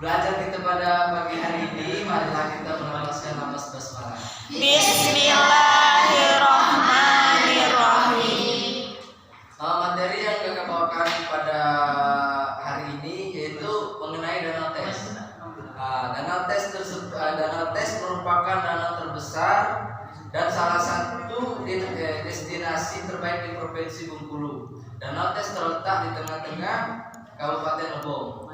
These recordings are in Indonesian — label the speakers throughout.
Speaker 1: belajar kita pada pagi hari ini, marilah kita melepaskan napas basmalah.
Speaker 2: Bismillahirrahmanirrahim.
Speaker 1: Materi yang kita bawakan pada hari ini yaitu mengenai danau tes. Danau tes merupakan danau terbesar dan salah satu destinasi terbaik di Provinsi Bengkulu. Danau tes terletak di tengah-tengah Kabupaten Lebong.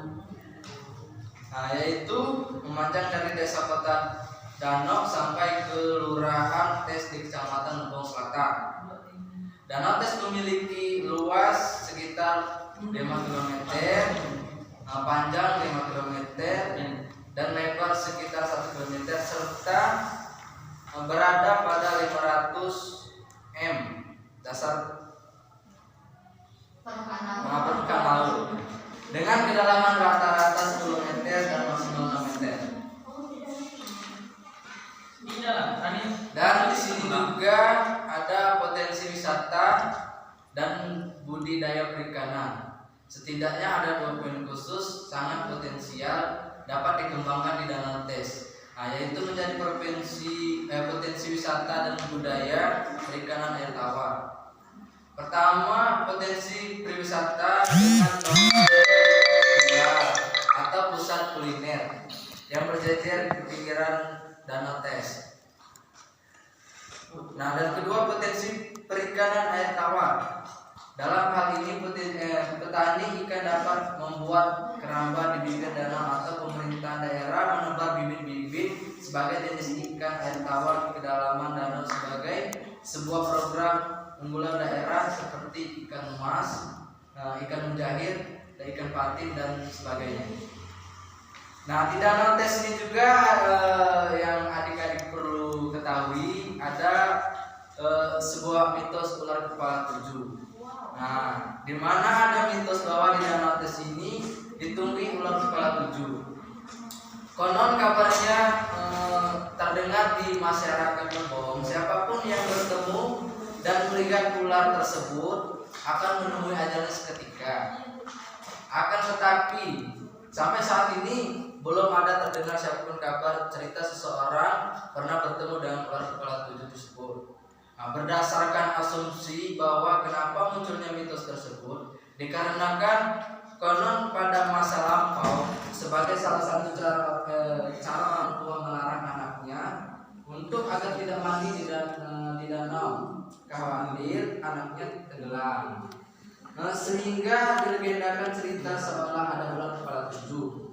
Speaker 1: Yaitu memanjang dari desa Kota Danau sampai ke Kelurahan Tes di Kecamatan Lebong Selatan. Danau Tes memiliki luas sekitar 5 km, panjang 5 km, dan lebar sekitar 1 km, serta berada pada 500 m dasar permukaan laut, dengan kedalaman rata-rata 10 meter dan maksimal 6 meter. Dan di sini juga ada potensi wisata dan budidaya perikanan. Setidaknya ada 2 poin khusus sangat potensial dapat dikembangkan di Danau Tes, yaitu menjadi potensi wisata dan budaya perikanan air tawar. Pertama, potensi pariwisata dengan atau pusat kuliner yang berjejer di pinggiran Danau Tes. Dan kedua, potensi perikanan air tawar. Dalam hal ini petani ikan dapat membuat keramba di bibir danau atau pemerintah daerah menebar bibit-bibit sebagai jenis ikan air tawar di kedalaman danau sebagai sebuah program unggulan daerah seperti ikan emas, ikan mujair, ikan patin dan sebagainya. Di Danau Tes ini juga yang adik-adik perlu ketahui ada sebuah mitos ular kepala 7. Di mana ada mitos bahwa di Danau Tes ini ditunggui ular kepala 7. Konon kabarnya terdengar di masyarakat Lebong, siapapun yang bertemu dan melihat ular tersebut akan menemui ajalnya seketika. Akan tetapi sampai saat ini belum ada terdengar siapapun kabar cerita seseorang pernah bertemu dengan ular kepala 7 tersebut. Berdasarkan asumsi bahwa kenapa munculnya mitos tersebut dikarenakan konon pada masa lampau sebagai salah satu cara orang tua melarang anaknya untuk agar tidak mandi di danau, khawatir anaknya tenggelam. Sehingga dilegendakan cerita seolah ada ular kepala 7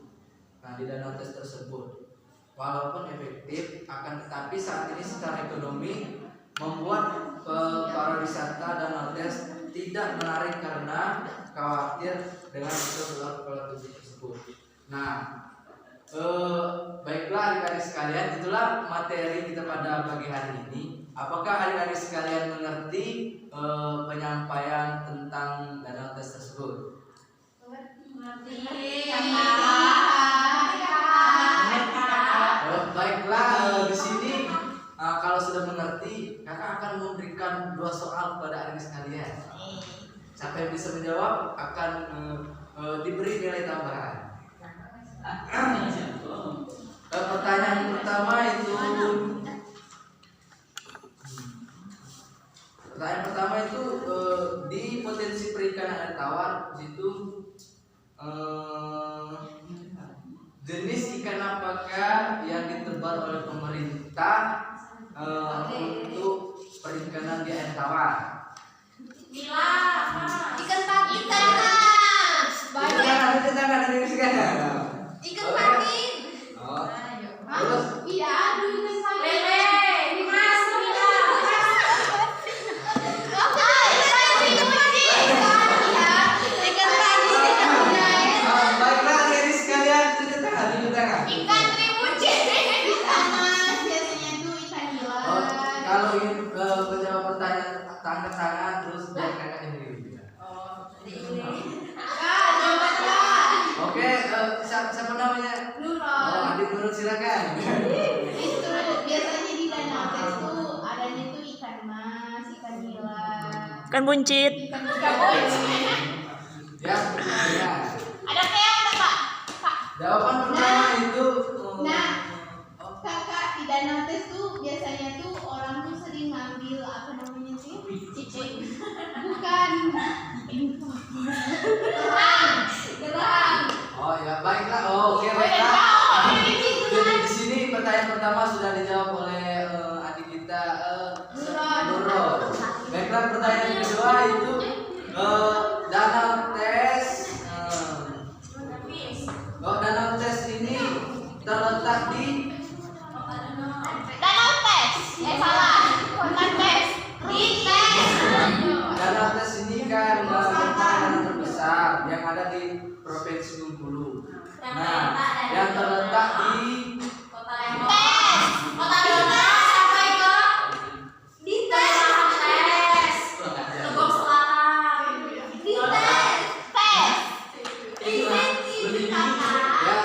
Speaker 1: di Danau Tes tersebut. Walaupun efektif, akan tetapi saat ini secara ekonomi membuat para wisata Danau Tes tidak menarik karena khawatir dengan ular kepala 7 tersebut. Baiklah adik-adik sekalian, itulah materi kita pada pagi hari ini. Apakah adik-adik sekalian mengerti penyampaian tentang Danau Tes tersebut? Baiklah, di sini kalau sudah mengerti, kakak akan memberikan 2 soal kepada adik sekalian. Siapa yang bisa menjawab akan diberi nilai tambahan. Pertanyaan pertama itu di potensi perikanan air tawar itu jenis ikan apakah yang ditebar oleh pemerintah untuk perikanan di air tawar?
Speaker 2: Ikan patin. Ikan patin.
Speaker 1: Terus?
Speaker 2: Iya, aduh ikan patin.
Speaker 1: Baiklah adik sekalian, tunjuk tangan.
Speaker 2: Ikan trimuci. Biasanya itu ikan nila.
Speaker 1: Kalau menjawab pertanyaan angkat tangan terus dari kakak sendiri. Oke, siapa namanya?
Speaker 2: Nurul.
Speaker 1: Adik Nurul, silakan.
Speaker 2: Itu biasanya di Danau Tes tuh adanya tuh ikan mas, ikan nila,
Speaker 3: Ikan buncit.
Speaker 2: ikan buncit.
Speaker 1: Ya.
Speaker 2: Ada keong nggak, Pak?
Speaker 1: Jawaban pertanyaan di
Speaker 2: Danau Tes. Salah. Bukan tes. Di tes.
Speaker 1: Danau Tes ini kan danau terbesar yang ada di Provinsi Bengkulu. Nah, yang terletak di
Speaker 2: Tes. Kota Dona sampai ke di tes. Lebong Selatan. Di tes. Tes. Ini kakak.
Speaker 1: ya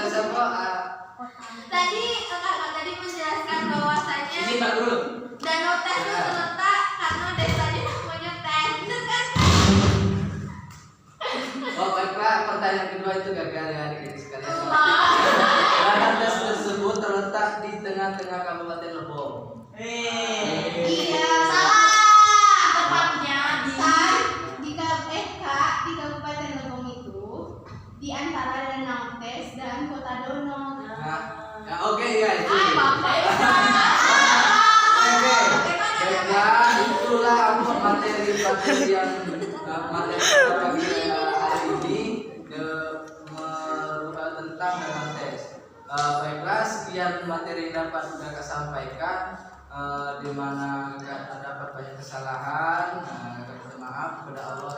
Speaker 1: siapa
Speaker 2: Tadi kakak tadi menjelaskan bahwasanya
Speaker 1: ini Pak dulu.
Speaker 2: Danau Tes itu terletak karena desanya namanya Tes. Bener kan?
Speaker 1: Oh, baiklah, pertanyaan kedua itu gagal ya adik-adik sekalian.
Speaker 2: Allah.
Speaker 1: Danau Tes tersebut terletak di tengah-tengah Kabupaten Lebong.
Speaker 2: Iya. Salah. Tepatnya di Kak di Kabupaten Lebong itu di antara Danau Tes dan Kota Dono.
Speaker 1: Nah, ya oke ya itu.
Speaker 2: Ay, bapak.
Speaker 1: Oke, baiklah, itulah materi yang materi kita pagi hari ini tentang Danau Tes. Baiklah, sekian materi yang dapat kakak sampaikan. Di mana terdapat banyak kesalahan, kakak minta maaf kepada Allah.